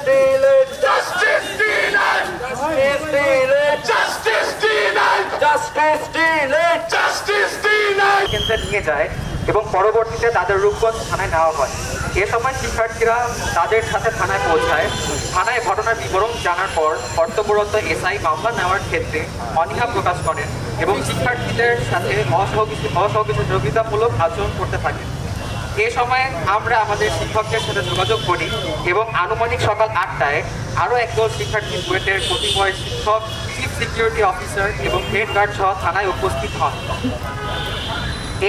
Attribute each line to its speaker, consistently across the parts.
Speaker 1: denied, justice denied, justice denied, justice denied, justice denied, justice denied
Speaker 2: কেন্দ্রে নিয়ে যায় এবং পরবর্তীতে তাদের রূপগঞ্জ থানায় নেওয়া হয়। এ সময় শিক্ষার্থীরা তাদের সাথে থানায় পৌঁছায়। থানায় ঘটনার বিবরণ জানার পর কর্তব্যরত এসআই মামলা নেওয়ার ক্ষেত্রে অনীহা প্রকাশ করেন এবং শিক্ষার্থীদের সাথে অসহযোগিতামূলক আচরণ করতে থাকেন। এ সময় আমরা আমাদের শিক্ষকদের সাথে যোগাযোগ করি এবং আনুমানিক সকাল 8টায় আরও একদল শিক্ষার্থী বুয়েটের কতিপয় শিক্ষক, চিফ সিকিউরিটি অফিসার এবং হেড গার্ড সহ থানায় উপস্থিত হন।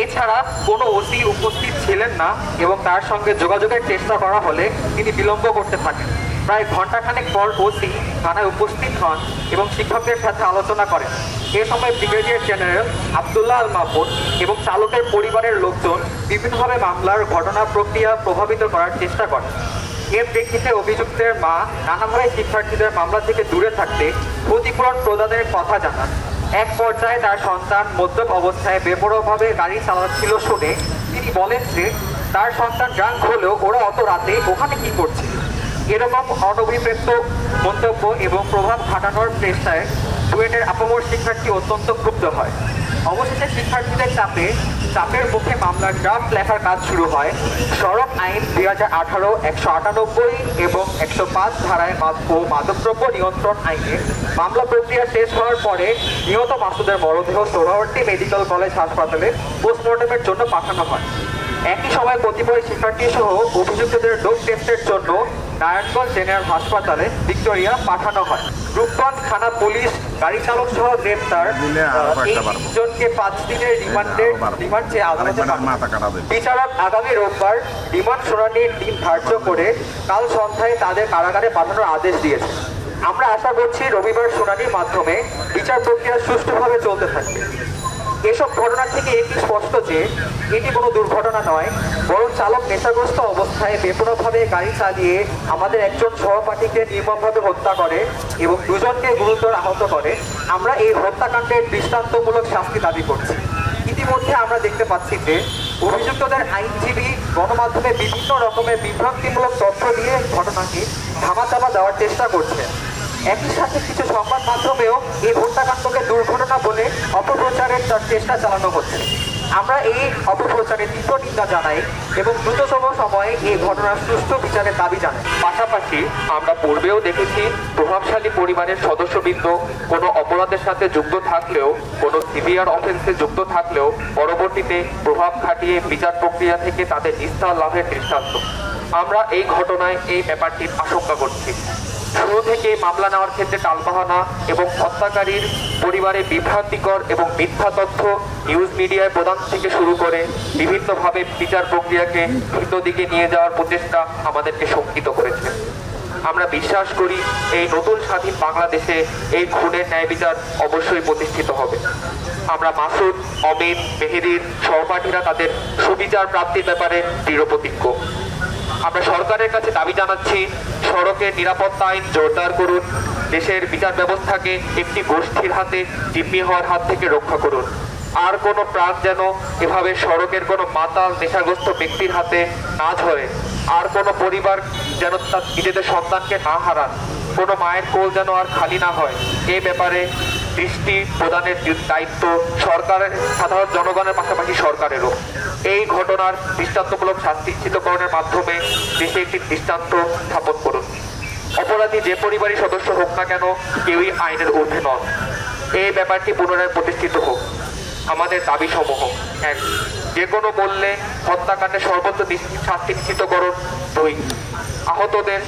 Speaker 2: এছাড়া কোনো ওসি উপস্থিত ছিলেন না এবং তার সঙ্গে যোগাযোগের চেষ্টা করা হলে তিনি বিলম্ব করতে থাকেন। প্রায় ঘণ্টাখানেক পর ওসি থানায় উপস্থিত হন এবং শিক্ষকদের সাথে আলোচনা করেন। এ সময় ব্রিগেডিয়ার জেনারেল আবদুল্লাহ আল মাহমুদ এবং চালকের পরিবারের লোকজন বিভিন্নভাবে মামলার ঘটনা প্রক্রিয়া প্রভাবিত করার চেষ্টা করেন। এর প্রেক্ষিতে অভিযুক্তের মা নানাভাবে শিক্ষার্থীদের মামলা থেকে দূরে থাকতে ক্ষতিপূরণ প্রদানের কথা জানান। এক পর্যায়ে তার সন্তান মদ্যপ অবস্থায় বেপরোয়াভাবে গাড়ি চালাচ্ছিল শুনে তিনি বলেন যে তার সন্তান ড্রাঙ্ক হলেও ওরা অত রাতে ওখানে কি করছে। এরকম অনভিপ্রেত মন্তব্য এবং প্রভাব খাটানোর চেষ্টায় বুয়েটের আপামর শিক্ষার্থী অত্যন্ত ক্ষুব্ধ হয়। অবশেষে শিক্ষার্থীদের চাপের মুখে মামলার ড্রাফট লেখার কাজ শুরু হয়। সড়ক আইন 2018 198 এবং 105 ধারায় ও মাদকদ্রব্য নিয়ন্ত্রণ আইনে মামলা প্রক্রিয়া শেষ হওয়ার পরে নিহত মাসুদের মরদেহ সোহরাওয়ার্দী মেডিকেল কলেজ হাসপাতালে পোস্টমর্টমের জন্য পাঠানো হয়। একই সময় কতিপয় শিক্ষার্থী সহ অভিযুক্তদের ডোপ টেস্টের জন্য নারায়ণগঞ্জ জেনারেল হাসপাতালে ভিক্টোরিয়া পাঠানো হয়। রূপগঞ্জ থানা পুলিশ গাড়ি চালক সহ গ্রেপ্তার এই তিনজনকে 5 দিনের রিমান্ড চেয়ে আদালতে বিচারক আগামী রোববার রিমান্ড শুনানির দিন ধার্য করে কাল সন্ধ্যায় তাদের কারাগারে পাঠানোর আদেশ দিয়েছে। আমরা আশা করছি রবিবার শুনানির মাধ্যমে বিচার প্রক্রিয়া সুষ্ঠুভাবে চলতে থাকবে। এসব ঘটনা থেকে এটি স্পষ্ট যে এটি কোনো দুর্ঘটনা নয়, বরং চালক নেশাগ্রস্ত অবস্থায় বেপরোয়াভাবে গাড়ি চালিয়ে আমাদের একজন সহপাঠীকে নির্মমভাবে হত্যা করে এবং দুজনকে গুরুতর আহত করে। আমরা এই হত্যাকাণ্ডের দৃষ্টান্তমূলক শাস্তি দাবি করছি। ইতিমধ্যে আমরা দেখতে পাচ্ছি যে অভিযুক্তদের আইনজীবী গণমাধ্যমে বিভিন্ন রকমের বিভ্রান্তিমূলক তথ্য দিয়ে ঘটনাকে ধামাচাপা দেওয়ার চেষ্টা করছে। একই সাথে কিছু সংবাদ মাধ্যমেও এই হত্যাকাণ্ডকে দুর্ঘটনা বলে অপপ্রচারের চেষ্টা চালানো হচ্ছে। আমরা এই অপপ্রচারের তীব্র নিন্দা জানাই এবং দ্রুততম সময়ে এই ঘটনার সুষ্ঠু বিচারের দাবি জানাই। পাশাপাশি আমরা পূর্বেও দেখেছি প্রভাবশালী পরিবারের সদস্যবৃন্দ কোনো অপরাধের সাথে যুক্ত থাকলেও, কোনো সিভিয়ার অফেন্সে যুক্ত থাকলেও পরবর্তীতে প্রভাব খাটিয়ে বিচার প্রক্রিয়া থেকে তাদের নিস্তার লাভের দৃষ্টান্ত। আমরা এই ঘটনায় এই ব্যাপারটির আশঙ্কা করছি। শুরু থেকে মামলা নেওয়ার ক্ষেত্রে টালবাহানা এবং হত্যাকারীর পরিবারে বিভ্রান্তিকর এবং মিথ্যা তথ্য নিউজ মিডিয়ায় প্রদান থেকে শুরু করে বিভিন্নভাবে বিচার প্রক্রিয়াকে ভিন্ন দিকে নিয়ে যাওয়ার প্রচেষ্টা আমাদেরকে শঙ্কিত করেছে। আমরা বিশ্বাস করি এই নতুন স্বাধীন বাংলাদেশে এই খুনের ন্যায় বিচার অবশ্যই প্রতিষ্ঠিত হবে। আমরা মাসুদ, অমিত, মেহেদীর সহপাঠীরা তাদের সুবিচার প্রাপ্তির ব্যাপারে দৃঢ়প্রতিজ্ঞ। আমরা সরকারের কাছে দাবি জানাচ্ছি, সড়কের নিরাপত্তা আইন জোরদার করুন, দেশের বিচার ব্যবস্থাকে একটি গোষ্ঠীর হাতে জিম্মি হওয়ার হাত থেকে রক্ষা করুন। আর কোনো প্রাণ যেন এভাবে সড়কের কোনো মাতাল নেশাগ্রস্ত ব্যক্তির হাতে না ঝরে, আর কোনো পরিবার যেন তার নিজেদের সন্তানকে না হারান, কোনো মায়ের কোল যেন আর খালি না হয়, এ ব্যাপারে দৃষ্টি প্রদানের দায়িত্ব সরকারের, সাধারণ জনগণের পাশাপাশি সরকারেরও। এই ঘটনার দৃষ্টান্তমূলক শাস্তি নিশ্চিতকরণের মাধ্যমে দেশে একটি দৃষ্টান্ত স্থাপন করুন। অপরাধী যে পরিবারের সদস্য হোক না কেন, কেউই আইনের ঊর্ধ্বে নন। এই ব্যাপারটি পুনরায় প্রতিষ্ঠিত হোক। আমাদের দাবি সমূহ: 1. যে কোনো মূল্যে হত্যাকাণ্ডে সর্বোচ্চ শাস্তি নিশ্চিতকরণ। 2. আহতদের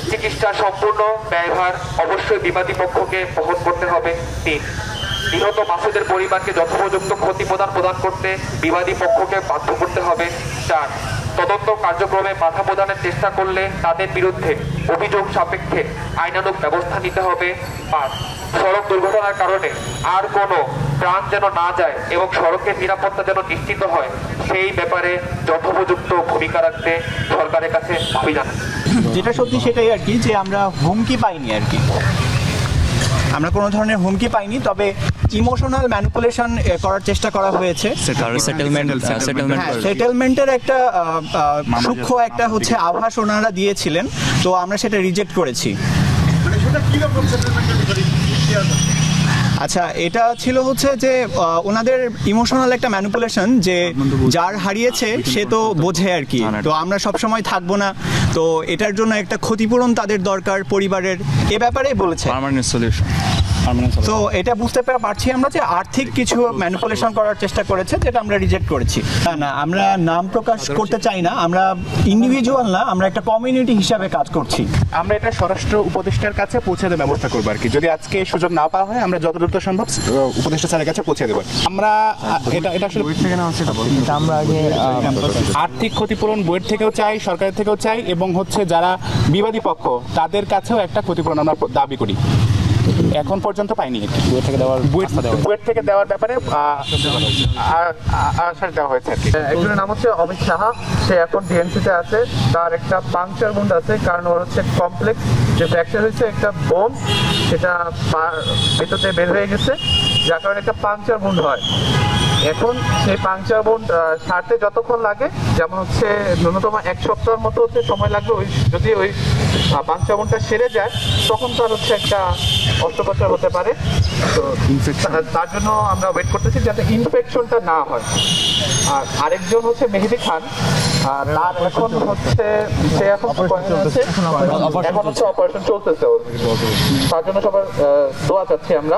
Speaker 2: চিকিৎসার সম্পূর্ণ ব্যয়ভার অবশ্যই বিবাদী পক্ষকে বহন করতে হবে। 3. নিহত মাসুদের পরিবারকে যথোপযুক্ত ক্ষতিপ্রদান প্রদান করতে বিবাদী পক্ষকে বাধ্য করতে হবে। 4. তদন্ত কার্যক্রমে বাধা প্রদানের চেষ্টা করলে তাদের বিরুদ্ধে অভিযোগ সাপেক্ষে আইনানুগ ব্যবস্থা নিতে হবে। 5. সড়ক দুর্ঘটনার কারণে আর কোনো প্রাণ যেন না যায় এবং সড়কের নিরাপত্তা যেন নিশ্চিত হয়, সেই ব্যাপারে যথোপযুক্ত ভূমিকা রাখতে সরকারের কাছে দাবি জানাই।
Speaker 3: যেটা সত্যি সেটাই আর কি, যে আমরা হুমকি পাইনি আর কি। আমরা কোনো ধরনের হুমকি পাইনি, তবে ইমোশনাল ম্যানিপুলেশন করার চেষ্টা করা হয়েছে। সেটেলমেন্টের একটা সূক্ষ্ম একটা হচ্ছে আভাস ওনারা দিয়েছিলেন, তো আমরা সেটা রিজেক্ট করেছি। আচ্ছা, এটা ছিল হচ্ছে যে ওনাদের ইমোশনাল একটা ম্যানিপুলেশন, যে যার হারিয়েছে সে তো বোঝে আর কি, তো আমরা সব সময় থাকবো না, তো এটার জন্য একটা ক্ষতিপূরণ তাদের দরকার পরিবারের, এ ব্যাপারেই বলেছে। তো এটা বুঝতে পারছি আমরা যে আর্থিক কিছু ম্যানিপুলেশন করার চেষ্টা করেছে, যেটা আমরা রিজেক্ট করেছি। না, আমরা নাম প্রকাশ করতে চাই না, আমরা ইন্ডিভিজুয়াল না, আমরা একটা কমিউনিটি হিসাবে কাজ করছি।
Speaker 4: আমরা এটা স্বরাষ্ট্র উপদেষ্টার কাছে পৌঁছে দেওয়ার ব্যবস্থা করবো আর কি। যদি আজকে সুযোগ না পাওয়া হয়, আমরা যত দ্রুত সম্ভব উপদেষ্টা স্যারের কাছে পৌঁছে দেবো। আমরা এটা আসলে আমরা আগে আর্থিক ক্ষতিপূরণ বইয়ের থেকেও চাই, সরকারের থেকেও চাই, এবং হচ্ছে যারা বিবাদী পক্ষ তাদের কাছেও একটা ক্ষতিপূরণ আমরা দাবি করি। এখন পর্যন্ত পাইনি। বুয়েট থেকে দেওয়ার ব্যাপারে আশ্বাস দেওয়া হয়েছে আর কি।
Speaker 5: একজনের নাম হচ্ছে অমিত সাহা, সে এখন ডিএনসিতে আছে, তার একটা পাংচার বুন্ড আছে, কারণ ওর হচ্ছে কমপ্লেক্স যে ফ্র্যাকচার হয়েছে, একটা বোন সেটা ভেতরে বের হয়ে গেছে, যার কারণে একটা পাংচার বুন্ড হয়। এখন সেই পাংচার বুন্ড সারতে যতক্ষণ লাগে, যেমন হচ্ছে ন্যূনতম 1 সপ্তাহের মতো হচ্ছে সময় লাগবে, যদি ওই পাংচার বুন্ডটা সেরে যায় তখন তার হচ্ছে একটা অস্ত্রোপচার হতে পারে। তো তার জন্য আমরা ওয়েট করতেছি যাতে ইনফেকশনটা না হয়। আর আরেকজন হচ্ছে মেহেদি খান, তার এখন হচ্ছে সে এখন হচ্ছে অপারেশন চলতেছে, তার জন্য সবার দোয়া চাচ্ছি আমরা।